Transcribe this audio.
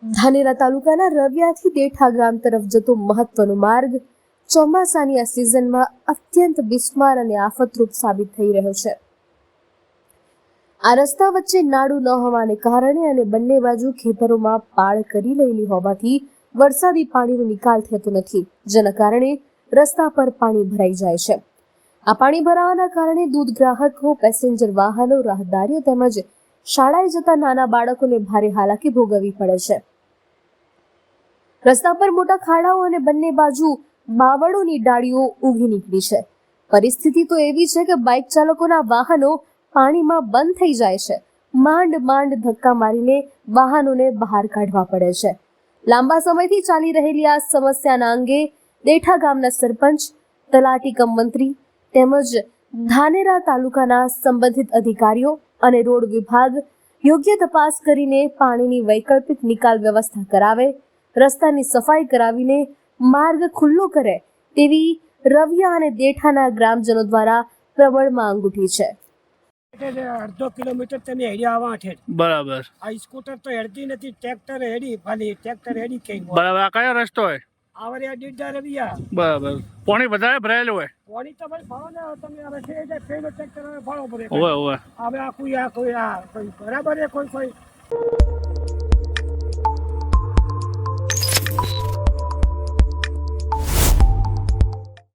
ધાનેરા તાલુકાના રવિયાથી દેઠા ગામ તરફ જતો મહત્વનો માર્ગ ચોમાસાની આ સિઝનમાં અત્યંત બિસ્માર અને આફતરૂપ સાબિત થઈ રહ્યો છે. આ રસ્તા વચ્ચે નાળું ન હોવાને કારણે અને બંને બાજુ ખેતરોમાં પાળ કરી લેલી હોવાથી વરસાદી પાણીનો નિકાલ થતો નથી, જેના કારણે રસ્તા પર પાણી ભરાઈ જાય છે. આ પાણી ભરાવાના કારણે દૂધ ગ્રાહકો, પેસેન્જર વાહનો, રાહદારીઓ તેમજ શાળાએ જતા નાના બાળકોને ભારે હાલાકી ભોગવવી પડે છે. રસ્તા પર મોટા ખાડાઓ અને બંને બાજુ બાવળોની ડાળીઓ ઉગી નીકળી છે. પરિસ્થિતિ તો એવી છે કે બાઇક ચાલકોના વાહનો પાણીમાં બંધ થઈ જાય છે. માંડ ધક્કા મારીને વાહનોને બહાર કાઢવા પડે છે. લાંબા સમયથી ચાલી રહેલી આ સમસ્યાના અંગે દેઠા ગામના સરપંચ, તલાટી કમ મંત્રી તેમજ ધાનેરા તાલુકાના સંબંધિત અધિકારીઓ અને રોડ વિભાગ યોગ્ય તપાસ કરીને પાણીની વૈકલ્પિક નિકાલ વ્યવસ્થા કરાવે, રસ્તાની સફાઈ કરાવીને માર્ગ ખુલ્લો કરે તેવી રવિયા અને દેઠાના ગ્રામજનો દ્વારા પ્રબળ માંગ ઉઠી છે. અડધો કિલોમીટર તમે હેડી આવવા છે. બરાબર. આ સ્કૂટર તો હેડતી નથી, ટ્રેક્ટર હેડી ખાલી ટ્રેક્ટર હેડી કઈ. બરાબર. આ કયો રસ્તો હોય? આવરે દીધા રવિયા. બરાબર. પાણી વધારે ભરાયેલું હોય? પાણી તો ભાઈ ભાવ ને તમે હવે છે જે પેલો ટ્રેક્ટર હવે ભાડો ભરે. ઓવે ઓવે. હવે આ કોઈ બરાબર છે કોઈ